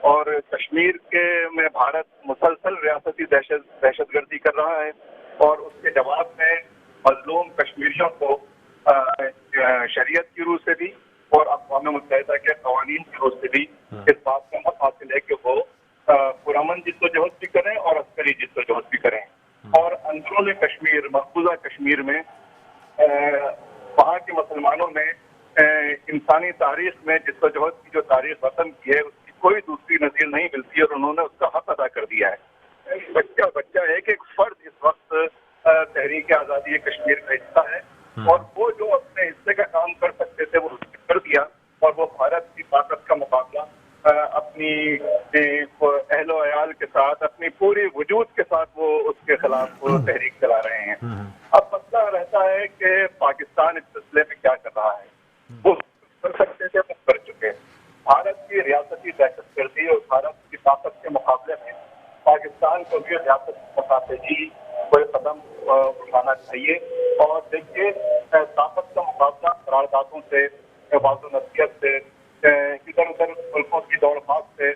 اور کشمیر کے میں بھارت مسلسل ریاستی دہشت گردی کر رہا ہے، اور اس کے جواب میں مظلوم کشمیریوں کو شریعت کی روح سے بھی اور اقوام متحدہ کے قوانین کی روح سے بھی اس بات کا مت حاصل ہے کہ وہ پرامن جدوجہد بھی کریں اور عسکری جدوجہد بھی کریں، اور اندرون کشمیر، مقبوضہ کشمیر میں وہاں کے مسلمانوں نے انسانی تاریخ میں جدوجہد کی جو تاریخ رسم کی ہے اس کی کوئی دوسری نظیر نہیں ملتی، اور انہوں نے اس کا حق ادا کر دیا ہے۔ بچہ ایک فرد اس وقت تحریک آزادی کشمیر کا حصہ ہے، اور وہ جو اپنے حصے کا کام کر سکتے تھے وہ کر دیا، اور وہ بھارت کی طاقت کا مقابلہ اپنی اہل و عیال کے ساتھ، اپنی پوری وجود کے ساتھ وہ اس کے خلاف تحریک چلا رہے ہیں۔ اب مسئلہ رہتا ہے کہ پاکستان اس سلسلے میں کیا کر رہا ہے۔ وہ کر سکتے تھے، وہ کر چکے۔ بھارت کی ریاستی دہشت گردی اور بھارت کی طاقت کے مقابلے میں پاکستان کو بھی ریاست مسافجی کوئی قدم اٹھانا چاہیے، اور دیکھیے طاقت کا مقابلہ قراردادوں سے، بعض و نصیحت سے، ادھر ادھر ملکوں کی دوڑ بھاگ سے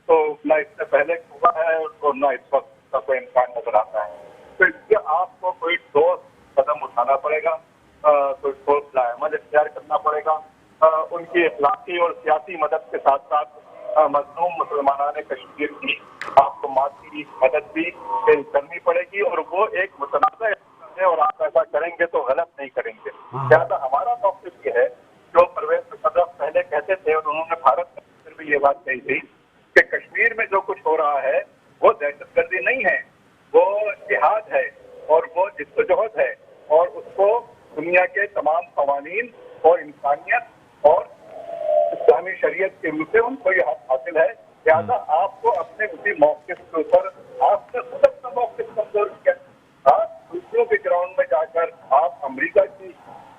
تو نہ اس سے پہلے ہوا ہے اور نہ اس وقت کا کوئی امکان نظر آتا ہے۔ تو اس لیے آپ کو کوئی ٹھوس قدم اٹھانا پڑے گا، کوئی ٹھوس عمل اختیار کرنا پڑے گا، ان کی اخلاقی اور سیاسی مدد کے ساتھ ساتھ مظلوم مسلمانان کشمیر کی آپ کو مادی مدد بھی کرنی پڑے گی، اور وہ ایک متنازع ہے، اور آپ ایسا کریں گے تو غلط نہیں کریں گے۔ لہٰذا ہمارا موقف یہ ہے، جو پرویز مشرف پہلے کہتے تھے اور انہوں نے بھارت میں بھی یہ بات کہی تھی کہ کشمیر میں جو کچھ ہو رہا ہے وہ دہشت گردی نہیں ہے، وہ جہاد ہے اور وہ جدوجہد ہے، اور اس کو دنیا کے تمام قوانین اور انسانیت اور اسلامی شریعت کے روح سے ان کو یہ حق حاصل ہے۔ لہٰذا آپ کو اپنے اسی موقف کے اوپر آپ نے خود اپنا موقف کمزور کیا، آپ دوسروں کے گراؤنڈ میں جا کر آپ امریکہ کی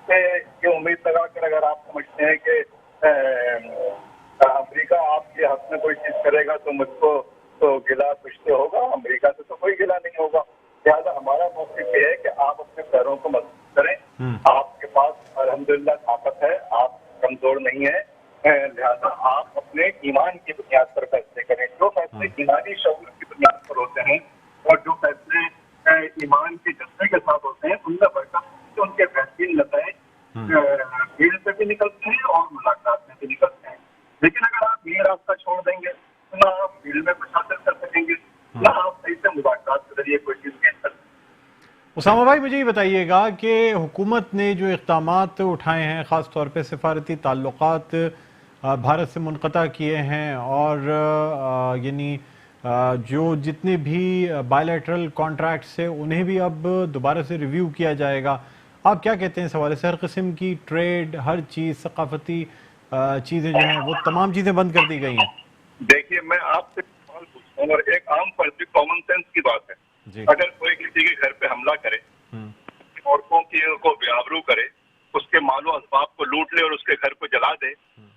یہ امید لگا کر اگر آپ سمجھتے ہیں کہ امریکہ آپ کے حق میں کوئی چیز کرے گا تو مجھ کو تو گلا کچھ سے ہوگا، امریکہ سے تو کوئی گلا نہیں ہوگا۔ لہٰذا ہمارا موقف یہ ہے کہ آپ اپنے پیروں کو مضبوط کریں، آپ کے پاس الحمدللہ طاقت ہے، آپ کمزور نہیں ہیں، لہٰذا آپ اپنے ایمان کی بنیاد پر فیصلے کریں۔ جو فیصلے ایمانی شعور کی بنیاد پر ہوتے ہیں اور جو فیصلے ایمان کے جذبے کے ساتھ ہوتے ہیں، ان میں برکت ان کے بہترین نتائج بھیڑ سے بھی نکلتے ہیں اور ملاقات میں بھی نکلتے ہیں۔ لیکن اگر آپ یہ راستہ چھوڑ دیں گے تو نہ آپ بھیڑ میں کچھ حاصل کر سکیں گے، نہ آپ صحیح سے مذاکرات کے ذریعے کوئی چیز کر سکیں گے۔ اسامہ بھائی مجھے یہ بتائیے گا کہ حکومت نے جو اقدامات اٹھائے ہیں، خاص طور پہ سفارتی تعلقات بھارت سے منقطع کیے ہیں، اور یعنی جو جتنے بھی بائیلیٹرل کانٹریکٹس ہیں انہیں بھی اب دوبارہ سے ریویو کیا جائے گا، آپ کیا کہتے ہیں اس حوالے سے؟ ہر قسم کی ٹریڈ، ہر چیز، ثقافتی چیزیں جو ہیں وہ تمام چیزیں بند کر دی گئی ہیں۔ دیکھیے میں آپ سے سوال پوچھتا ہوں، اور ایک عام فرضی کامن سینس کی بات ہے، جی اگر کوئی کسی کے گھر پہ حملہ کرے، عورتوں کی کو بے کرے، اس کے مال و اسباب کو لوٹ لے اور اس کے گھر کو جلا دے،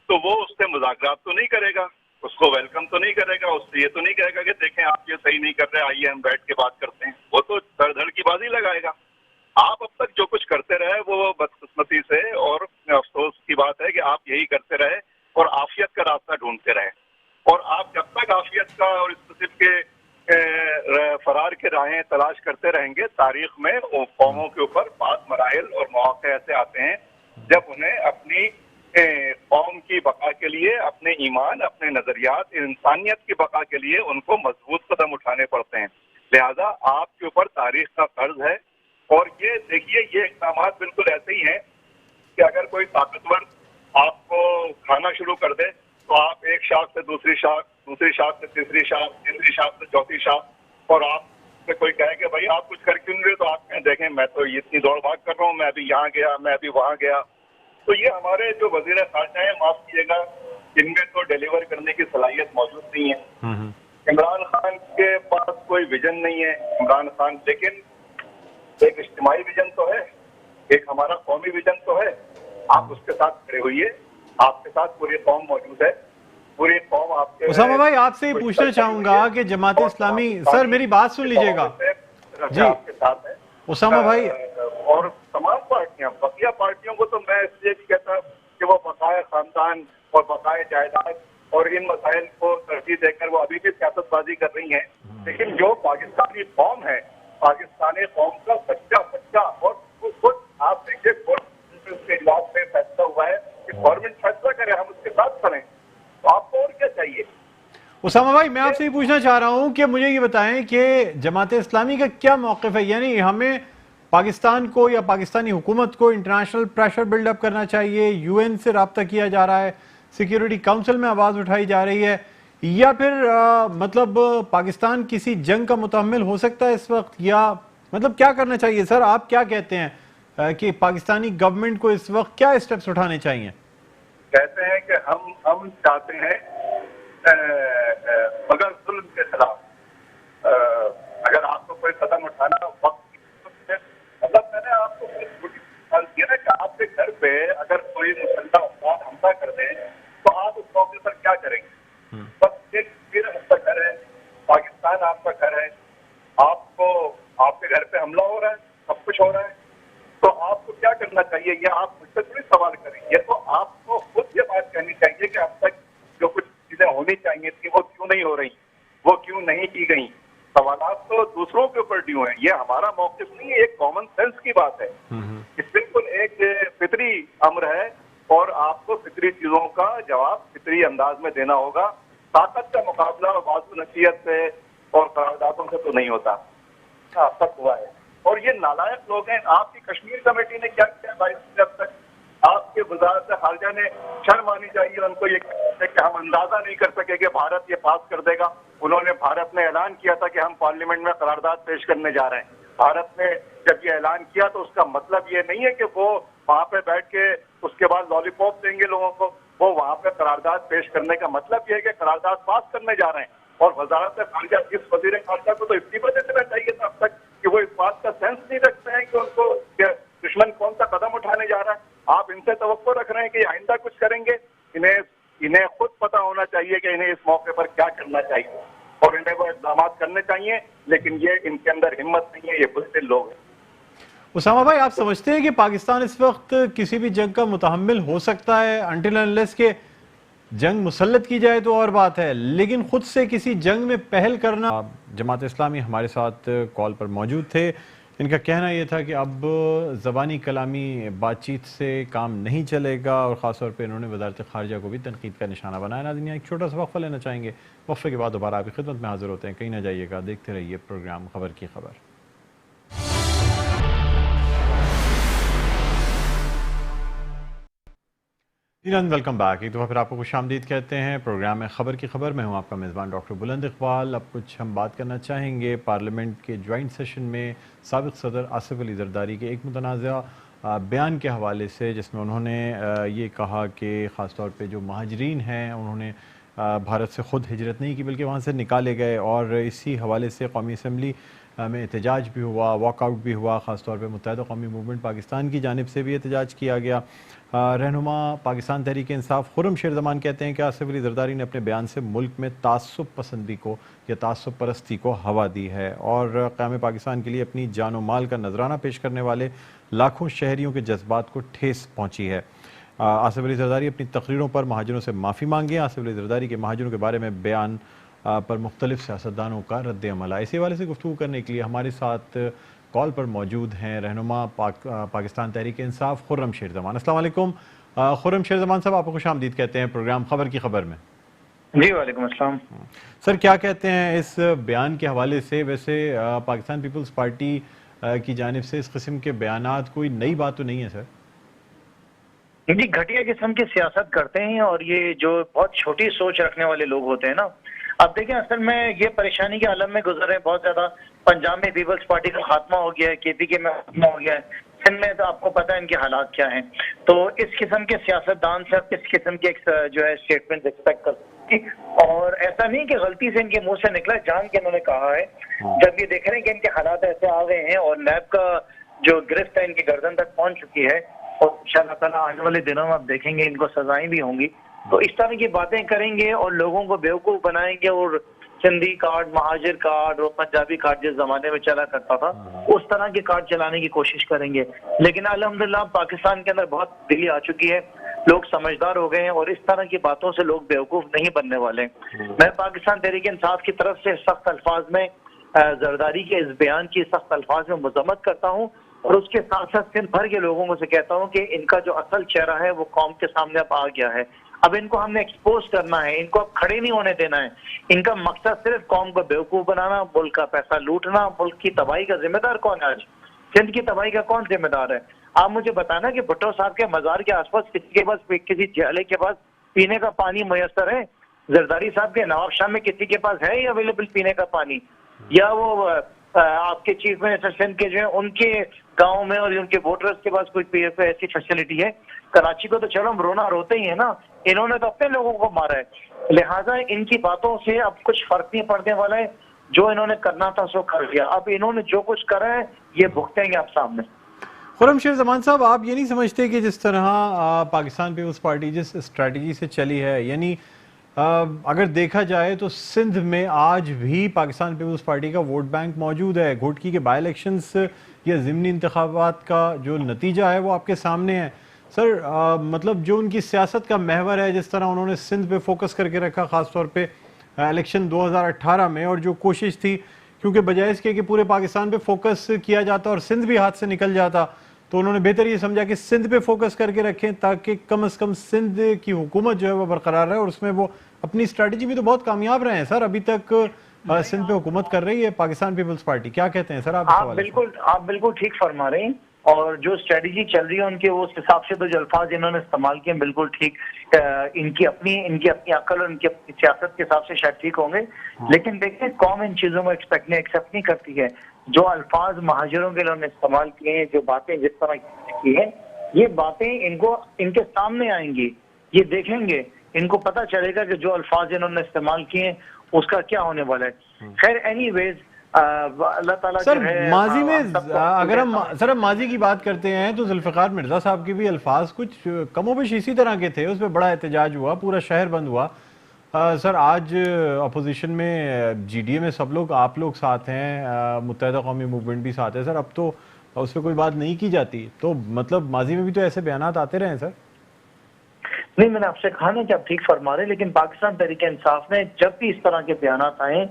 تو وہ اس سے مذاکرات تو نہیں کرے گا، اس کو ویلکم تو نہیں کرے گا، اس سے یہ تو نہیں کہے گا کہ دیکھیں آپ یہ صحیح نہیں کر رہے، آئیے ہم بیٹھ کے بات کرتے ہیں۔ وہ تو سر دھڑ کی بازی لگائے گا۔ آپ اب تک جو کچھ کرتے رہے وہ بدقسمتی سے اور افسوس کی بات ہے کہ آپ یہی کرتے رہے اور عافیت کا راستہ ڈھونڈتے رہے، اور آپ جب تک عافیت کا اور اس قسم کے فرار کے راہیں تلاش کرتے رہیں گے، تاریخ میں قوموں کے اوپر بعض مراحل اور مواقع ایسے آتے ہیں جب انہیں اپنی قوم کی بقا کے لیے، اپنے ایمان، اپنے نظریات، انسانیت کی بقا کے لیے ان کو مضبوط قدم اٹھانے پڑتے ہیں۔ لہذا آپ کے اوپر تاریخ کا قرض ہے، اور یہ دیکھیے یہ اقدامات بالکل ایسے ہی ہیں کہ اگر کوئی طاقتور آپ کو کھانا شروع کر دے تو آپ ایک شاخ سے دوسری شاخ، دوسری شاخ سے تیسری شاخ، تیسری شاخ سے چوتھی شاخ، اور آپ سے کوئی کہے کہ بھائی آپ کچھ کر کیوں نہیں رہے، تو آپ کہیں دیکھیں میں تو اتنی دوڑ بھاگ کر رہا ہوں، میں ابھی یہاں گیا، میں ابھی وہاں گیا۔ تو یہ ہمارے جو وزیر خارجہ ہیں، معاف کیجیے گا، ان میں تو ڈیلیور کرنے کی صلاحیت موجود نہیں ہے۔ عمران خان کے پاس کوئی ویژن نہیں ہے عمران خان، لیکن ایک اجتماعی ویژن تو ہے، ایک ہمارا قومی ویژن تو ہے۔ آپ اس کے ساتھ کھڑے ہوئیے، آپ کے ساتھ پوری قوم موجود ہے، پوری قوم آپ کے۔ اسامہ بھائی آپ سے پوچھنا چاہوں گا کہ جماعت اسلامی، سر میری بات سن لیجئے گا جی آپ کے ساتھ ہے اسامہ بھائی، اور تمام پارٹیاں، بقیہ پارٹیوں کو تو میں اس لیے بھی کہتا کہ وہ بقائے خاندان اور بقائے جائیداد اور ان مسائل کو ترجیح دے کر وہ ابھی بھی سیاست بازی کر رہی ہیں. لیکن جو پاکستانی قوم ہے, پاکستانی قوم کا بچہ اور خود آپ دیکھیے کے اجلاس میں فیصلہ ہوا ہے کہ گورنمنٹ فیصلہ کرے, ہم اس کے ساتھ کھڑے. تو آپ کو اور کیا چاہیے؟ اسامہ بھائی, میں آپ سے یہ پوچھنا چاہ رہا ہوں کہ مجھے یہ بتائیں کہ جماعت اسلامی کا کیا موقف ہے. یعنی ہمیں پاکستان کو یا پاکستانی حکومت کو انٹرنیشنل پریشر بلڈ اپ کرنا چاہیے, یو این سے رابطہ کیا جا رہا ہے, سیکیورٹی کونسل میں آواز اٹھائی جا رہی ہے, یا پھر مطلب پاکستان کسی جنگ کا متحمل ہو سکتا ہے اس وقت, یا مطلب کیا کرنا چاہیے سر؟ آپ کیا کہتے ہیں کہ پاکستانی گورنمنٹ کو اس وقت کیا اسٹیپس اٹھانے چاہیے؟ کہتے ہیں کہ ہم چاہتے ہیں مگر ظلم کے خلاف. اگر آپ کو کوئی قدم اٹھانا وقت, مطلب میں نے آپ کو چھوٹی مثال دی نا کہ آپ کے گھر پہ اگر کوئی مسلح افراد حملہ کر دیں تو آپ اس موقع پر کیا کریں گے؟ بس ایک پھر آپ کا گھر ہے, پاکستان آپ کا گھر ہے, آپ کے گھر پہ حملہ ہو رہا ہے, سب کچھ ہو رہا ہے, تو آپ کو کیا کرنا چاہیے؟ یہ آپ مجھ سے تھوڑی سوال کریں. یہ تو آپ کو خود یہ بات کہنی چاہیے کہ اب تک جو کچھ چیزیں ہونی چاہیے تھی وہ کیوں نہیں ہو رہی, وہ کیوں نہیں کی گئی. سوالات تو دوسروں کے اوپر ڈیو ہیں, یہ ہمارا موقف نہیں ہے, ایک کامن سینس کی بات ہے. یہ بالکل ایک فطری امر ہے اور آپ کو فطری چیزوں کا جواب فطری انداز میں دینا ہوگا. طاقت کا مقابلہ بات و نصیحت سے اور قراردادوں سے تو نہیں ہوتا. اب تک ہوا ہے اور یہ نالائق لوگ ہیں. آپ کی کشمیر کمیٹی نے کیا کیا 22 اب تک؟ آپ کے وزارت خارجہ نے شرم آنی چاہیے ان کو یہ کہ ہم اندازہ نہیں کر سکے کہ بھارت یہ پاس کر دے گا. بھارت نے اعلان کیا تھا کہ ہم پارلیمنٹ میں قرارداد پیش کرنے جا رہے ہیں. بھارت نے جب یہ اعلان کیا تو اس کا مطلب یہ نہیں ہے کہ وہ وہاں پہ بیٹھ کے اس کے بعد لالی پاپ دیں گے لوگوں کو. وہ وہاں پہ قرارداد پیش کرنے کا مطلب یہ ہے کہ قرارداد پاس کرنے جا رہے ہیں. اور وزارت خارجہ اس وزیر خارجہ کو تو استعفا دے دینا چاہیے تھا اب تک کہ وہ اس بات کا سینس نہیں رکھتے ہیں کہ ان کو دشمن کون سا قدم اٹھانے جا رہا ہے. آپ ان سے توقع رکھ رہے ہیں کہ آئندہ کچھ کریں گے. انہیں خود پتا ہونا چاہیے کہ انہیں اس موقع پر کیا کرنا چاہیے اور انہیں وہ اقدامات کرنے چاہیے, لیکن یہ ان کے اندر ہمت نہیں ہے. یہ بزدل لوگ ہیں. اسامہ بھائی, آپ سمجھتے ہیں کہ پاکستان اس وقت کسی بھی جنگ کا متحمل ہو سکتا ہے انٹل انلیس کہ جنگ مسلط کی جائے تو اور بات ہے, لیکن خود سے کسی جنگ میں پہل کرنا؟ جماعت اسلامی ہمارے ساتھ کال پر موجود تھے. ان کا کہنا یہ تھا کہ اب زبانی کلامی بات چیت سے کام نہیں چلے گا اور خاص طور پہ انہوں نے وزارت خارجہ کو بھی تنقید کا نشانہ بنایا. ناظرین, ایک چھوٹا سا وقفہ لینا چاہیں گے, وقفے کے بعد دوبارہ آپ کی خدمت میں حاضر ہوتے ہیں. کہیں نہ جائیے گا, دیکھتے رہیے پروگرام خبر کی خبر. Welcome back. ایک دفعہ پھر آپ کو خوش آمدید کہتے ہیں پروگرام میں خبر کی خبر. میں ہوں آپ کا میزبان ڈاکٹر بلند اقبال. اب کچھ ہم بات کرنا چاہیں گے پارلیمنٹ کے جوائنٹ سیشن میں سابق صدر آصف علی زرداری کے ایک متنازع بیان کے حوالے سے, جس میں انہوں نے یہ کہا کہ خاص طور پہ جو مہاجرین ہیں انہوں نے بھارت سے خود ہجرت نہیں کی بلکہ وہاں سے نکالے گئے, اور اسی حوالے سے قومی اسمبلی میں احتجاج بھی ہوا, واک آؤٹ بھی ہوا. خاص طور پہ متحدہ قومی موومنٹ پاکستان کی جانب سے بھی احتجاج کیا گیا. رہنما پاکستان تحریک انصاف خرم شیر زمان کہتے ہیں کہ آصف علی زرداری نے اپنے بیان سے ملک میں تعصب پسندی کو یا تعصب پرستی کو ہوا دی ہے اور قیام پاکستان کے لیے اپنی جان و مال کا نذرانہ پیش کرنے والے لاکھوں شہریوں کے جذبات کو ٹھیس پہنچی ہے. آصف علی زرداری اپنی تقریروں پر مہاجروں سے معافی مانگے. آصف علی زرداری کے مہاجروں کے بارے میں بیان پر مختلف سیاستدانوں کا رد عمل ہے. اسی حوالے سے گفتگو کرنے کے لیے ہمارے ساتھ کال پر موجود ہیں رہنما پاکستان تحریک انصاف خرم شیر زمان. السلام علیکم خرم شیر زمان صاحب, آپ کو خوش آمدید کہتے ہیں پروگرام خبر کی خبر میں. جی وعلیکم السلام. سر, کیا کہتے ہیں اس بیان کے حوالے سے؟ ویسے پاکستان پیپلز پارٹی کی جانب سے اس قسم کے بیانات کوئی نئی بات تو نہیں ہے سر؟ جی, گھٹیا قسم کی سیاست کرتے ہیں اور یہ جو بہت چھوٹی سوچ رکھنے والے لوگ ہوتے ہیں نا. اب دیکھیں, اصل میں یہ پریشانی کے عالم میں گزر رہے ہیں بہت زیادہ. پنجاب میں پیپلز پارٹی کا خاتمہ ہو گیا ہے, کے پی کے میں خاتمہ ہو گیا ہے, سندھ میں تو آپ کو پتہ ہے ان کے حالات کیا ہیں. تو اس قسم کے سیاستدان سے کس قسم کے جو ہے اسٹیٹمنٹ ایکسپیکٹ کرتے ہیں, اور ایسا نہیں کہ غلطی سے ان کے منہ سے نکلا, جان کے انہوں نے کہا ہے. جب یہ دیکھ رہے ہیں کہ ان کے حالات ایسے آ گئے ہیں اور نیب کا جو گرفت ہے ان کی گردن تک پہنچ چکی ہے, اور انشاءاللہ تعالیٰ آنے والے دنوں میں آپ دیکھیں گے ان کو سزائیں بھی ہوں گی, تو اس طرح کی باتیں کریں گے اور لوگوں کو بیوقوف بنائیں گے. اور سندھی کارڈ, مہاجر کارڈ اور پنجابی کارڈ جس زمانے میں چلا کرتا تھا اس طرح کے کارڈ چلانے کی کوشش کریں گے. لیکن الحمدللہ پاکستان کے اندر بہت تبدیلی آ چکی ہے. لوگ سمجھدار ہو گئے ہیں اور اس طرح کی باتوں سے لوگ بیوقوف نہیں بننے والے ہیں۔ میں پاکستان تحریک انصاف کی طرف سے سخت الفاظ میں زرداری کے اس بیان کی سخت الفاظ میں مذمت کرتا ہوں، اور اس کے ساتھ ساتھ سندھ بھر کے لوگوں سے کہتا ہوں کہ ان کا جو اصل چہرہ ہے وہ قوم کے سامنے اب آ گیا ہے۔ اب ان کو ہم نے ایکسپوز کرنا ہے، ان کو اب کھڑے نہیں ہونے دینا ہے۔ ان کا مقصد صرف قوم کو بیوقوف بنانا، ملک کا پیسہ لوٹنا۔ ملک کی تباہی کا ذمہ دار کون ہے آج؟ سندھ کی تباہی کا کون ذمہ دار ہے؟ آپ مجھے بتانا کہ بھٹو صاحب کے مزار کے آس پاس کسی کے پاس، کسی جھیلے کے پاس پینے کا پانی میسر ہے؟ زرداری صاحب کے نواب شاہ میں کسی کے پاس ہے اویلیبل پینے کا پانی؟ یا وہ آپ کے چیف منسٹر سندھ کے جو ہیں ان کے گاؤں میں اور ان کے ووٹرز کے پاس کوئی ایسی فیسلٹی ہے؟ کراچی کو تو چلو ہم رونا روتے ہی ہیں نا، انہوں نے تو اپنے لوگوں کو مارا ہے، لہٰذا ان کی باتوں سے اب کچھ فرق نہیں پڑنے والا ہے۔ جو انہوں نے کرنا تھا سو کر دیا، اب انہوں نے جو کچھ کرا ہے یہ بھگتیں گے آپ سامنے۔ خرم شیر زمان صاحب، آپ یہ نہیں سمجھتے کہ جس طرح پاکستان پیپلز پارٹی جس اسٹریٹجی سے چلی ہے، یعنی اگر دیکھا جائے تو سندھ میں آج بھی پاکستان پیپلز پارٹی کا ووٹ بینک موجود ہے؟ گھوٹکی کے بائی الیکشنز یا ضمنی انتخابات کا جو نتیجہ ہے وہ آپ کے سامنے ہے سر۔ مطلب جو ان کی سیاست کا محور ہے، جس طرح انہوں نے سندھ پہ فوکس کر کے رکھا، خاص طور پہ الیکشن 2018 میں، اور جو کوشش تھی کیونکہ بجائے اس کے کہ پورے پاکستان پہ فوکس کیا جاتا اور سندھ بھی ہاتھ سے نکل جاتا، تو انہوں نے بہتر یہ سمجھا کہ سندھ پہ فوکس کر کے رکھیں تاکہ کم از کم سندھ کی حکومت جو ہے وہ برقرار رہے، اور اس میں وہ اپنی اسٹریٹجی بھی تو بہت کامیاب رہے ہیں سر۔ ابھی تک سندھ پہ حکومت کر رہی ہے پاکستان پیپلز پارٹی، کیا کہتے ہیں سر آپ؟ آپ بالکل ٹھیک فرما رہے ہیں، اور جو اسٹریٹجی چل رہی ہے ان کے اس حساب سے تو جو الفاظ انہوں نے استعمال کیے بالکل ٹھیک، ان کی اپنی عقل اور ان کی اپنی سیاست کے حساب سے شاید ٹھیک ہوں گے، لیکن دیکھیں قوم ان چیزوں میں ایکسیپٹ نہیں کرتی ہے۔ جو الفاظ مہاجروں کے انہوں نے استعمال کیے ہیں، جو باتیں جس طرح کی ہیں، یہ باتیں ان کے سامنے آئیں گی، یہ دیکھیں گے، ان کو پتہ چلے گا کہ جو الفاظ انہوں نے استعمال کیے ہیں اس کا کیا ہونے والا ہے۔ خیر اینی ویز اللہ تعالیٰ سر ماضی میں اگر ہم سر ماضی کی بات کرتے ہیں تو ذوالفقار مرزا صاحب کے بھی الفاظ کچھ کم و بیش اسی طرح کے تھے، اس پہ بڑا احتجاج ہوا، پورا شہر بند ہوا۔ سر آج اپوزیشن میں جی ڈی اے میں سب لوگ، آپ لوگ ساتھ ہیں، متحدہ قومی موومنٹ بھی ساتھ ہے سر، اب تو اس پہ کوئی بات نہیں کی جاتی، تو مطلب ماضی میں بھی تو ایسے بیانات آتے رہے ہیں سر۔ نہیں، میں نے آپ سے کہا نا کہ آپ ٹھیک فرما رہے ہیں، لیکن پاکستان تحریک انصاف نے جب بھی اس طرح کے بیانات آئے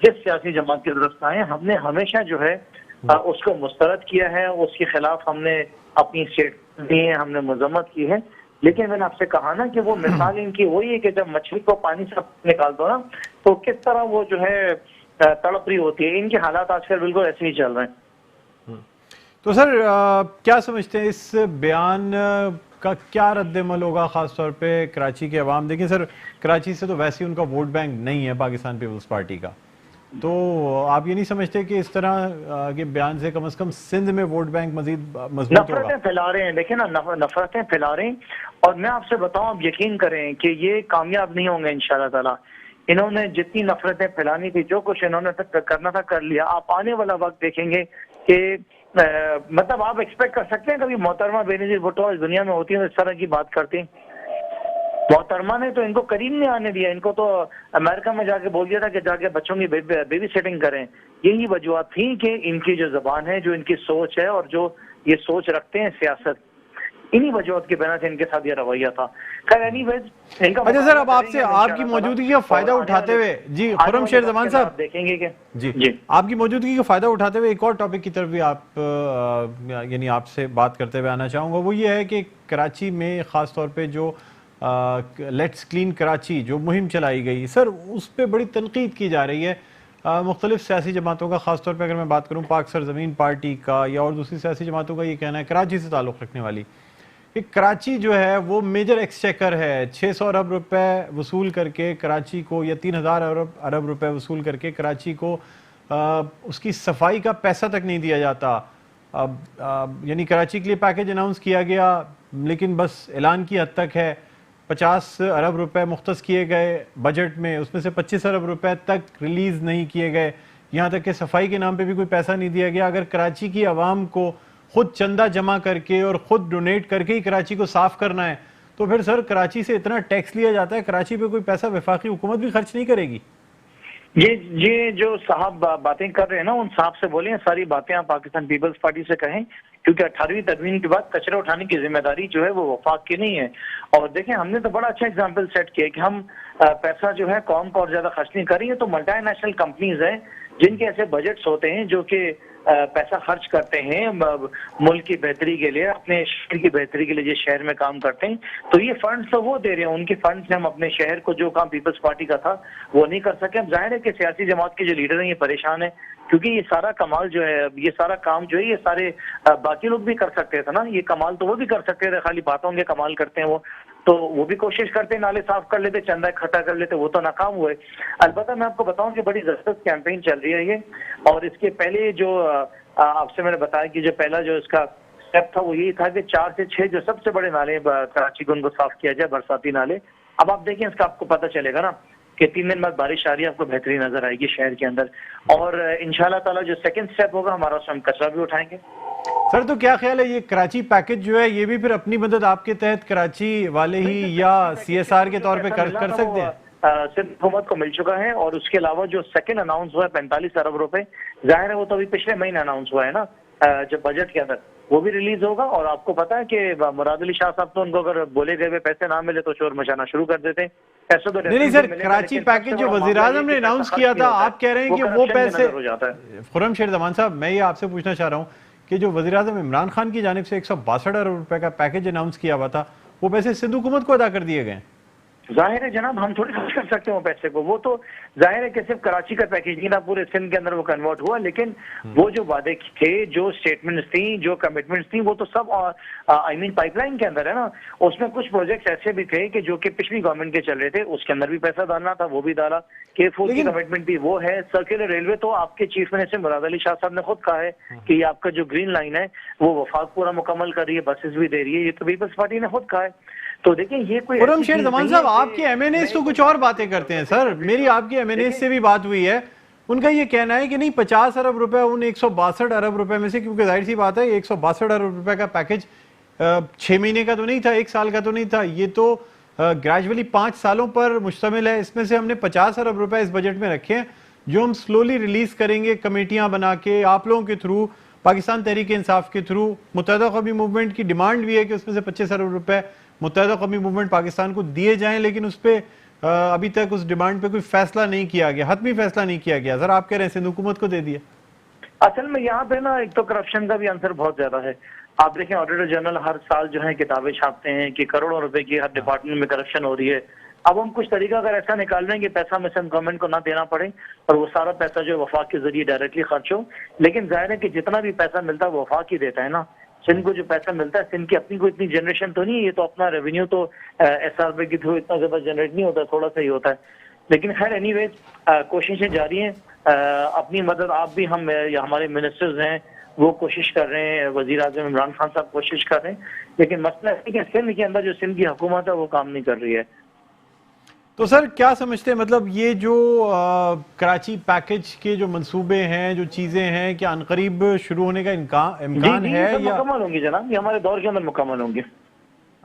جس سیاسی جماعت کی طرف سے آئے، ہم نے ہمیشہ جو ہے اس کو مسترد کیا ہے، اس کے خلاف ہم نے اپنی اسٹیٹمنٹ دی ہے، ہم نے مذمت کی ہے، لیکن میں نے آپ سے کہا نا کہ وہ مثال ان کی وہی ہے کہ جب مچھلی کو پانی سے نکال دو نا تو کس طرح وہ جو ہے تڑپ رہی ہوتی ہے۔ ان کے حالات آج کل بالکل ایسے ہی چل رہے ہیں۔ تو سر کیا سمجھتے ہیں اس بیان کا کیا رد عمل ہوگا، خاص طور پہ کراچی کے عوام؟ دیکھیں سر، کراچی سے تو ویسے ہی ان کا ووٹ بینک نہیں ہے پاکستان پیپلز پارٹی کا، تو آپ یہ نہیں سمجھتے کہ اس طرح کے بیان سے کم از کم سندھ میں ووٹ بینک مزید مضبوط ہوگا؟ نفرتیں پھیلا رہے ہیں، دیکھیں نا، نفرتیں پھیلا رہے ہیں، اور میں آپ سے بتاؤں، آپ یقین کریں کہ یہ کامیاب نہیں ہوں گے انشاءاللہ تعالی۔ انہوں نے جتنی نفرتیں پھیلانی تھی، جو کچھ انہوں نے کرنا تھا کر لیا۔ آپ آنے والا وقت دیکھیں گے کہ مطلب آپ ایکسپیکٹ کر سکتے ہیں کبھی محترمہ بینظیر بھٹو اس دنیا میں ہوتی ہیں اس طرح کی بات کرتی ہیں؟ محترمہ نے تو ان کو قریب نہیں آنے دیا، ان کو تو امریکہ میں جا کے بول دیا تھا کہ جا کے بچوں کی بیبی سیٹنگ کریں۔ یہی وجوہات تھیں کہ ان کی جو زبان ہے، جو ان کی سوچ ہے، اور جو یہ سوچ رکھتے ہیں سیاست، انہی وجوہات کی بنا سے ان کے ساتھ یہ رویہ تھا۔ اچھا سر، اب آپ سے آپ کی موجودگی کا فائدہ اٹھاتے ہوئے، جی خرم شیر زمان صاحب دیکھیں گے کہ جی آپ کی موجودگی کا فائدہ اٹھاتے ہوئے ایک اور ٹاپک کی طرف بھی آپ یعنی آپ سے بات کرتے ہوئے آنا چاہوں گا، وہ یہ ہے کہ کراچی میں خاص طور پہ جو لیٹس کلین کراچی جو مہم چلائی گئی سر، اس پہ بڑی تنقید کی جا رہی ہے مختلف سیاسی جماعتوں کا، خاص طور پہ اگر میں بات کروں پاک سرزمین پارٹی کا یا اور دوسری سیاسی جماعتوں کا یہ کہنا ہے، کراچی سے تعلق رکھنے والی، کہ کراچی جو ہے وہ میجر ایکسچیکر ہے، 600 ارب روپے وصول کر کے کراچی کو، یا 3000 ارب روپے وصول کر کے کراچی کو اس کی صفائی کا پیسہ تک نہیں دیا جاتا۔ یعنی کراچی کے لیے پیکیج اناؤنس کیا گیا لیکن بس اعلان کی حد تک ہے، 50 ارب روپے مختص کیے گئے بجٹ میں، اس میں سے 25 ارب روپے تک ریلیز نہیں کیے گئے، یہاں تک کہ صفائی کے نام پہ بھی کوئی پیسہ نہیں دیا گیا۔ اگر کراچی کی عوام کو خود چندہ جمع کر کے اور خود ڈونیٹ کر کے ہی کراچی کو صاف کرنا ہے تو پھر سر کراچی سے اتنا ٹیکس لیا جاتا ہے، کراچی پہ کوئی پیسہ وفاقی حکومت بھی خرچ نہیں کرے گی۔ یہ جو صاحب باتیں کر رہے ہیں نا، ان صاحب سے بولیں ساری باتیں آپ پاکستان پیپلز پارٹی سے کہیں کیونکہ 18ویں تدوین کے بعد کچرا اٹھانے کی ذمہ داری جو ہے وہ وفاق کی نہیں ہے. اور دیکھیں ہم نے تو بڑا اچھا اگزامپل سیٹ کیا کہ ہم پیسہ جو ہے قوم کو اور زیادہ خرچ نہیں کر رہی ہے. تو ملٹی نیشنل کمپنیز ہیں جن کے ایسے بجٹس ہوتے ہیں جو کہ پیسہ خرچ کرتے ہیں ملک کی بہتری کے لیے, اپنے شہر کی بہتری کے لیے جس شہر میں کام کرتے ہیں. تو یہ فنڈز تو وہ دے رہے ہیں, ان کے فنڈ سے ہم اپنے شہر کو جو کام پیپلز پارٹی کا تھا وہ نہیں کر سکے. اب ظاہر ہے کہ سیاسی جماعت کے جو لیڈر ہیں یہ پریشان ہیں, کیونکہ یہ سارا کمال جو ہے, یہ سارا کام جو ہے یہ سارے باقی لوگ بھی کر سکتے تھے نا, یہ کمال تو وہ بھی کر سکتے تھے, خالی باتوں کے کمال کرتے ہیں وہ بھی کوشش کرتے نالے صاف کر لیتے, چندہ اکٹھا کر لیتے, وہ تو ناکام ہوئے. البتہ میں آپ کو بتاؤں کہ بڑی زبردست کیمپین چل رہی ہے یہ, اور اس کے پہلے جو آپ سے میں نے بتایا کہ جو پہلا جو اس کا اسٹیپ تھا وہ یہی تھا کہ 4 سے 6 جو سب سے بڑے نالے کراچی کو ان کو صاف کیا جائے, برساتی نالے. اب آپ دیکھیں اس کا آپ کو پتہ چلے گا نا کہ 3 دن بعد بارش آ رہی ہے, آپ کو بہتری نظر آئے گی شہر کے اندر. اور انشاءاللہ تعالی جو سیکنڈ اسٹیپ ہوگا ہمارا, اس میں ہم کچرا بھی اٹھائیں گے. سر تو کیا خیال ہے یہ کراچی پیکج جو ہے یہ بھی پھر اپنی مدد آپ کے تحت کراچی والے ہی یا CSR کے طور پہ کر سکتے ہیں؟ صرف حکومت کو مل چکا ہے, اور اس کے علاوہ جو سیکنڈ اناؤنس ہوا ہے 45 ارب روپے, ظاہر ہے وہ تو ابھی پچھلے مہینے اناؤنس ہوا ہے نا جب بجٹ کے اندر, وہ بھی ریلیز ہوگا. اور آپ کو پتا ہے کہ مراد علی شاہ صاحب تو ان کو اگر بولے گئے پیسے نہ ملے تو شور مچانا شروع کر دیتے. ایسا تو نہیں سر, کراچی پیکج جو وزیر اعظم نے اناؤنس کیا تھا, آپ کہہ رہے ہیں کہ وہ پیسے, خرم شیر زمان صاحب میں یہ آپ سے پوچھنا چاہ رہا ہوں کہ جو وزیر اعظم عمران خان کی جانب سے 162 ارب روپے کا پیکج اناؤنس کیا ہوا تھا, وہ پیسے سندھ حکومت کو ادا کر دیے گئے. ظاہر ہے جناب ہم تھوڑی خرچ کر سکتے ہیں وہ پیسے کو, وہ تو ظاہر ہے کہ صرف کراچی کا پیکیج نہیں تھا, پورے سندھ کے اندر وہ کنورٹ ہوا. لیکن وہ جو وعدے تھے, جو سٹیٹمنٹس تھیں, جو کمٹمنٹس تھیں, وہ تو سب پائپ لائن کے اندر ہے نا. اس میں کچھ پروجیکٹس ایسے بھی تھے کہ جو کہ پچھلی گورنمنٹ کے چل رہے تھے, اس کے اندر بھی پیسہ ڈالنا تھا, وہ بھی ڈالا. K4 کی کمٹمنٹ بھی وہ ہے. سرکولر ریلوے تو آپ کے چیف منسٹر مراد علی شاہ صاحب نے خود کہا ہے کہ یہ آپ کا جو گرین لائن ہے وہ وفاق پورا مکمل کر رہی ہے, بسز بھی دے رہی ہے. یہ تو پیپلز پارٹی نے خود کہا ہے. تو دیکھیں یہ کوئی خرم شیر زمان صاحب آپ کے MNAs تو کچھ اور باتیں کرتے ہیں. سر میری آپ کے MNAs سے بھی بات ہوئی ہے, ان کا یہ کہنا ہے کہ نہیں 50 ارب روپے ان 162 ارب روپے میں سے, کیونکہ ظاہر سی بات ہے 162 ارب روپے کا پیکج 6 مہینے کا تو نہیں تھا, 1 سال کا تو نہیں تھا, یہ تو گریجولی 5 سالوں پر مشتمل ہے. اس میں سے ہم نے 50 ارب روپے اس بجٹ میں رکھے ہیں جو ہم سلولی ریلیز کریں گے کمیٹیاں بنا کے, آپ لوگوں کے تھرو, پاکستان تحریک انصاف کے تھرو. متحدہ قومی موومنٹ کی ڈیمانڈ بھی ہے کہ اس میں سے 25 ارب روپے متحدہ قومی موومنٹ پاکستان کو دیے جائیں, لیکن اس پہ ابھی تک اس ڈیمانڈ پہ کوئی فیصلہ نہیں کیا گیا, حتمی فیصلہ نہیں کیا گیا. سر آپ کہہ رہے ہیں سندھ حکومت کو دے دیا. اصل میں یہاں پہ نا ایک تو کرپشن کا بھی عنصر بہت زیادہ ہے. آپ دیکھیں آڈیٹر جنرل ہر سال جو ہے کتابیں چھاپتے ہیں کہ کروڑوں روپے کی ہر ڈپارٹمنٹ میں کرپشن ہو رہی ہے. اب ہم کچھ طریقہ اگر ایسا نکال رہے ہیں کہ پیسہ میں سندھ گورنمنٹ کو نہ دینا پڑے اور وہ سارا پیسہ جو وفاق کے ذریعے ڈائریکٹلی خرچ ہو. لیکن ظاہر ہے کہ جتنا بھی پیسہ ملتا ہے وہ وفاق ہی دیتا ہے نا. سندھ کو جو پیسہ ملتا ہے, سندھ کی اپنی کوئی اتنی جنریشن تو نہیں ہے, یہ تو اپنا ریونیو تو SRB کے تھرو اتنا زیادہ جنریٹ نہیں ہوتا, تھوڑا سا ہی ہوتا ہے. لیکن خیر اینی ویز کوششیں جاری ہیں. اپنی مدد آپ بھی, ہم ہمارے منسٹرز ہیں وہ کوشش کر رہے ہیں, وزیر اعظم عمران خان صاحب کوشش کر رہے ہیں. لیکن مسئلہ ہے کہ سندھ کے اندر جو سندھ کی حکومت ہے وہ کام نہیں کر رہی ہے. تو سر کیا سمجھتے ہیں, مطلب یہ جو کراچی پیکج کے جو منصوبے ہیں, جو چیزیں ہیں, کیا عنقریب شروع ہونے کا امکان ہے یا مکمل ہوں گی جناب؟ یہ ہمارے دور کے اندر مکمل ہوں گی.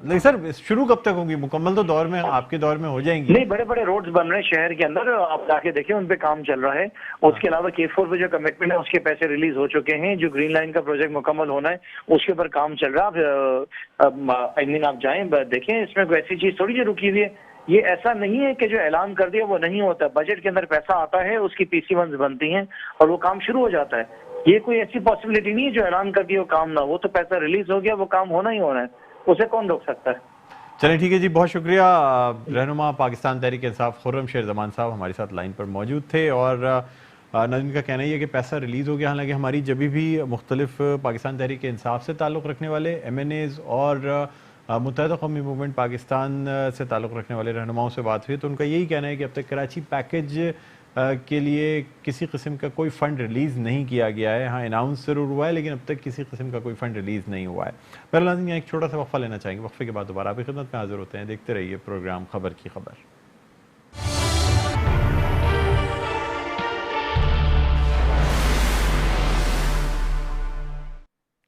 نہیں سر شروع کب تک ہوں گی؟ مکمل تو دور میں آپ کے دور میں ہو جائیں گی. نہیں, بڑے بڑے روڈز بن رہے ہیں شہر کے اندر, آپ جا کے دیکھیں ان پہ کام چل رہا ہے. اس کے علاوہ K4 پہ جو کمٹمنٹ ہے اس کے پیسے ریلیز ہو چکے ہیں. جو گرین لائن کا پروجیکٹ مکمل ہونا ہے اس کے اوپر کام چل رہا ہے. آپ جائیں دیکھیں, اس میں کوئی ایسی چیز تھوڑی جو رکی ہوئی ہے. یہ ایسا نہیں ہے کہ جو اعلان کر دیا وہ نہیں ہوتا. بجٹ کے اندر پیسہ آتا ہے, اس کی PC1 بنتی ہیں اور وہ کام شروع ہو جاتا ہے. یہ کوئی ایسی پاسبلٹی نہیں ہے جو اعلان کر دیا وہ کام نہ ہو. تو پیسہ ریلیز ہو گیا, وہ کام ہونا ہی ہونا ہے, اسے کون روک سکتا ہے. چلیں ٹھیک ہے جی, بہت شکریہ. رہنما پاکستان تحریک انصاف خرم شیر زمان صاحب ہمارے ساتھ لائن پر موجود تھے. اور ناظرین کا کہنا یہ ہے کہ پیسہ ریلیز ہو گیا, حالانکہ ہماری جبھی بھی مختلف پاکستان تحریک انصاف سے تعلق رکھنے والے MNAs اور متحدہ قومی موومنٹ پاکستان سے تعلق رکھنے والے رہنماؤں سے بات ہوئی تو ان کا یہی کہنا ہے کہ اب تک کراچی پیکج کے لیے کسی قسم کا کوئی فنڈ ریلیز نہیں کیا گیا ہے. ہاں اناؤنس ضرور ہوا ہے لیکن اب تک کسی قسم کا کوئی فنڈ ریلیز نہیں ہوا ہے. پہلے ناظرین یہاں ایک چھوٹا سا وقفہ لینا چاہیں گے, وقفے کے بعد دوبارہ آپ کی خدمت میں حاضر ہوتے ہیں. دیکھتے رہیے پروگرام خبر کی خبر.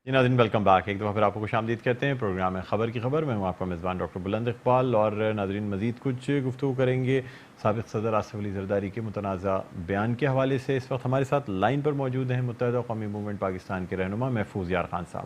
جی ناظرین ویلکم بیک, ایک دفعہ پھر آپ کو خوش آمدید کہتے ہیں. پروگرام ہے خبر کی خبر, میں ہوں آپ کا میزبان ڈاکٹر بلند اقبال. اور ناظرین مزید کچھ گفتگو کریں گے سابق صدر آصف علی زرداری کے متنازع بیان کے حوالے سے. اس وقت ہمارے ساتھ لائن پر موجود ہیں متحدہ قومی موومنٹ پاکستان کے رہنما محفوظ یار خان صاحب.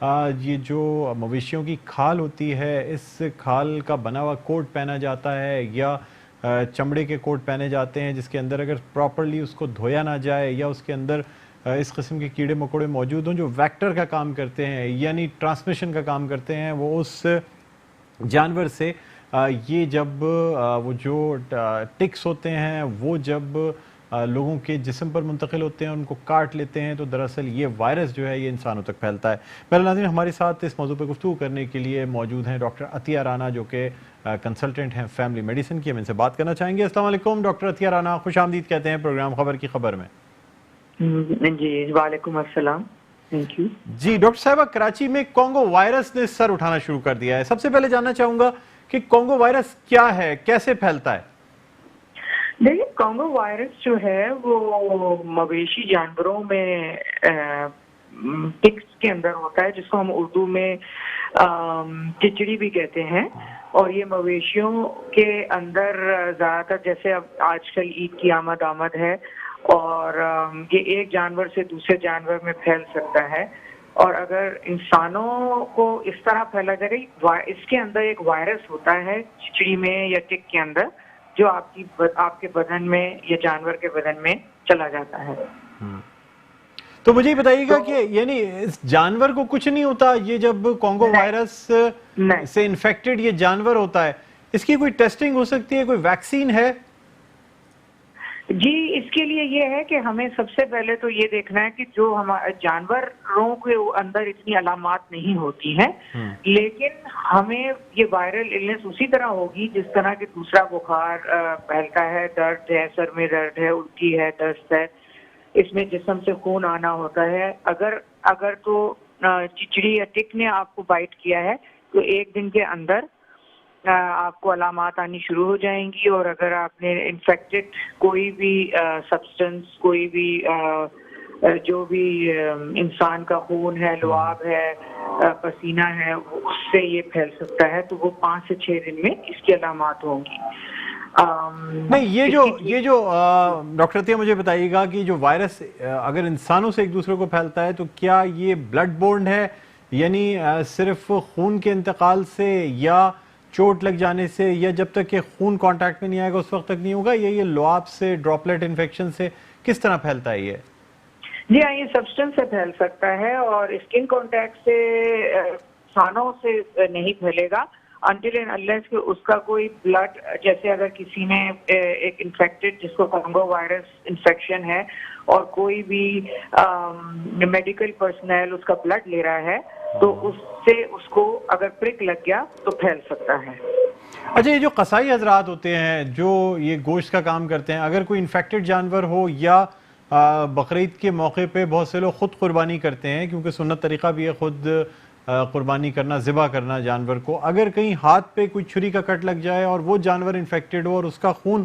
یہ جو مویشیوں کی کھال ہوتی ہے اس کھال کا بنا ہوا کوٹ پہنا جاتا ہے یا چمڑے کے کوٹ پہنے جاتے ہیں جس کے اندر اگر پراپرلی اس کو دھویا نہ جائے یا اس کے اندر اس قسم کے کیڑے مکوڑے موجود ہوں جو ویکٹر کا کام کرتے ہیں یعنی ٹرانسمیشن کا کام کرتے ہیں، وہ اس جانور سے یہ جب وہ جو ٹکس ہوتے ہیں وہ جب لوگوں کے جسم پر منتقل ہوتے ہیں ان کو کاٹ لیتے ہیں تو دراصل یہ وائرس جو ہے یہ انسانوں تک پھیلتا ہے۔ پہلے ناظرین ہمارے ساتھ اس موضوع پہ گفتگو کرنے کے لیے موجود ہیں ڈاکٹر عطیہ رانا جو کہ کنسلٹنٹ ہیں فیملی میڈیسن کی، ہم ان سے بات کرنا چاہیں گے۔ السلام علیکم ڈاکٹر عطیہ رانا، خوش آمدید کہتے ہیں پروگرام خبر کی خبر میں۔ جی وعلیکم السلام، تھینک یو۔ جی ڈاکٹر صاحبہ، کراچی میں کانگو وائرس نے سر اٹھانا شروع کر دیا ہے، سب سے پہلے جاننا چاہوں گا کہ کانگو وائرس کیا ہے، کیسے پھیلتا ہے؟ دیکھیے کانگو وائرس جو ہے وہ مویشی جانوروں میں ٹکس کے اندر ہوتا ہے جس کو ہم اردو میں چچڑی بھی کہتے ہیں، اور یہ مویشیوں کے اندر زیادہ تر جیسے اب آج کل عید کی آمد ہے اور یہ ایک جانور سے دوسرے جانور میں پھیل سکتا ہے، اور اگر انسانوں کو اس طرح پھیلا جائے اس کے اندر ایک وائرس ہوتا ہے چچڑی میں یا ٹک کے اندر جو آپ کے بدن میں یا جانور کے بدن میں چلا جاتا ہے۔ تو مجھے بتائیے گا کہ یعنی اس جانور کو کچھ نہیں ہوتا، یہ جب کانگو وائرس سے انفیکٹڈ یہ جانور ہوتا ہے، اس کی کوئی ٹیسٹنگ ہو سکتی ہے، کوئی ویکسین ہے؟ جی اس کے لیے یہ ہے کہ ہمیں سب سے پہلے تو یہ دیکھنا ہے کہ جو ہمارے جانوروں کے اندر اتنی علامات نہیں ہوتی ہیں، لیکن ہمیں یہ وائرل النس اسی طرح ہوگی جس طرح کہ دوسرا بخار پھیلتا ہے، درد ہے، سر میں درد ہے، الٹی ہے، دست ہے، اس میں جسم سے خون آنا ہوتا ہے۔ اگر تو چچڑی یا ٹک نے آپ کو بائٹ کیا ہے تو ایک دن کے اندر آپ کو علامات آنی شروع ہو جائیں گی، اور اگر آپ نے انفیکٹڈ کوئی بھی سبسٹنس، کوئی بھی جو بھی انسان کا خون ہے، لعاب ہے، پسینہ ہے، اس سے یہ پھیل سکتا ہے، تو وہ 5 سے 6 دن میں اس کی علامات ہوں گی۔ نہیں یہ جو ڈاکٹر عطیہ مجھے بتائیے گا کہ جو وائرس اگر انسانوں سے ایک دوسرے کو پھیلتا ہے تو کیا یہ بلڈ بورن ہے، یعنی صرف خون کے انتقال سے یا چوٹ لگ جانے سے، یا جب تک کہ خون کانٹیکٹ میں نہیں آئے گا اس وقت تک نہیں ہوگا، یا یہ لعاب سے، ڈراپلیٹ انفیکشن سے کس طرح پھیلتا ہے یہ؟ جی ہاں، یہ سبسٹنس سے پھیل سکتا ہے اور اسکن کانٹیکٹ سے، سانوں سے نہیں پھیلے گا until and unless کہ اس کا کوئی بلڈ، جیسے اگر کسی نے ایک انفیکٹڈ جس کو کانگو وائرس انفیکشن ہے اور کوئی بھی میڈیکل پرسنل اس کا بلڈ لے رہا ہے تو اس سے اس کو اگر پرک لگ گیا تو پھیل سکتا ہے۔ اچھا، یہ جو قصائی حضرات ہوتے ہیں جو یہ گوشت کا کام کرتے ہیں، اگر کوئی انفیکٹڈ جانور ہو یا بقرعید کے موقع پہ بہت سے لوگ خود قربانی کرتے ہیں کیونکہ سنت طریقہ بھی ہے خود قربانی کرنا، ذبح کرنا جانور کو، اگر کہیں ہاتھ پہ کوئی چھری کا کٹ لگ جائے اور وہ جانور انفیکٹڈ ہو اور اس کا خون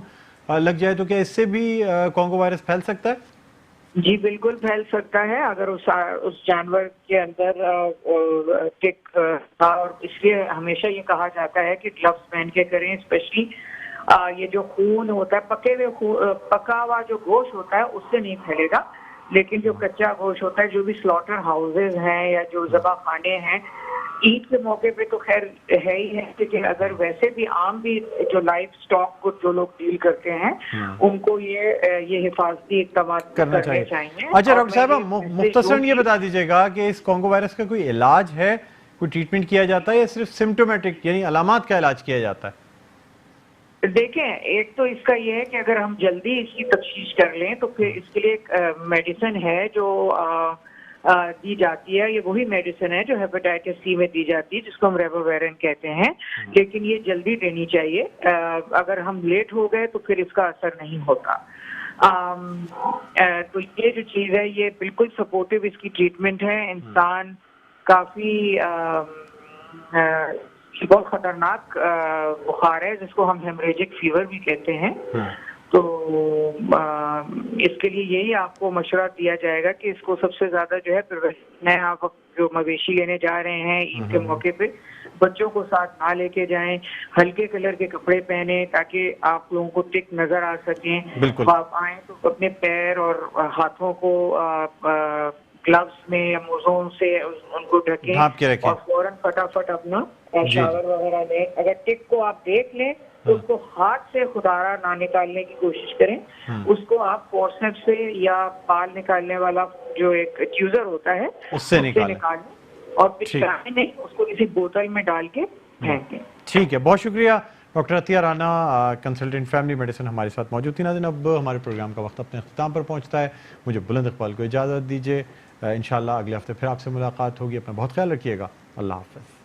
لگ جائے تو کیا اس سے بھی کانگو وائرس پھیل سکتا ہے؟ جی بالکل پھیل سکتا ہے، اگر اس جانور کے اندر ٹک تھا، اور اس لیے ہمیشہ یہ کہا جاتا ہے کہ گلوز پہن کے کریں، اسپیشلی یہ جو خون ہوتا ہے، پکا ہوا جو گوشت ہوتا ہے اس سے نہیں پھیلے گا، لیکن جو کچا گوشت ہوتا ہے، جو بھی سلاٹر ہاؤسز ہیں یا جو ذبح خانے ہیں، عید کے موقع پہ تو خیر ہے ہی ہے، لیکن اگر ویسے بھی عام بھی جو لائف سٹاک کو جو لوگ ڈیل کرتے ہیں ان کو یہ حفاظتی اقدامات کرنے چاہیے۔ اچھا ڈاکٹر صاحبہ، مختصراً یہ بتا دیجیے گا کہ اس کانگو وائرس کا کوئی علاج ہے، کوئی ٹریٹمنٹ کیا جاتا ہے یا صرف سمپٹومیٹک یعنی علامات کا علاج کیا جاتا ہے؟ دیکھیں، ایک تو اس کا یہ ہے کہ اگر ہم جلدی اس کی تشخیص کر لیں تو پھر اس کے لیے ایک میڈیسن ہے جو دی جاتی ہے، یہ وہی میڈیسن ہے جو ہیپاٹائٹس سی میں دی جاتی ہے جس کو ہم ریبوویرین کہتے ہیں، لیکن یہ جلدی دینی چاہیے، اگر ہم لیٹ ہو گئے تو پھر اس کا اثر نہیں ہوتا۔ تو یہ جو چیز ہے یہ بالکل سپورٹیو اس کی ٹریٹمنٹ ہے۔ انسان کافی بہت خطرناک بخار ہے جس کو ہم ہیمریجک فیور بھی کہتے ہیں، تو اس کے لیے یہی آپ کو مشورہ دیا جائے گا کہ اس کو سب سے زیادہ جو ہے آپ جو مویشی لینے جا رہے ہیں عید کے موقع پہ بچوں کو ساتھ نہ لے کے جائیں، ہلکے کلر کے کپڑے پہنیں تاکہ آپ لوگوں کو ٹک نظر آ سکیں، آپ آئیں تو اپنے پیر اور ہاتھوں کو گلوز میں یا موزوں سے ان کو ڈھکیں ڈھانپ کے رکھیں اور فوراً فٹافٹ اپنا شاور وغیرہ لیں. اگر ٹک کو آپ دیکھ لیں تو اس کو ہاتھ سے خودارا نہ نکالنے کی کوشش کریں, اس کو آپ فورسیپ سے یا بال نکالنے والا جو ایک ٹیوزر ہوتا ہے اس سے نکالیں اور پچکاریں نہیں, اس کو کسی بوتل میں ڈال کے پھینک دیں. ٹھیک ہے, بہت شکریہ ڈاکٹر عطیہ رانا, کنسلٹنٹ فیملی میڈیسن ہمارے ساتھ موجود تھی. ناظرین اب ہمارے پروگرام کا وقت اپنے اختتام پر پہنچتا ہے. مجھے بلند اقبال کو اجازت دیجیے, انشاءاللہ اگلے ہفتے پھر آپ سے ملاقات ہوگی. اپنا بہت خیال رکھیے گا. اللہ حافظ.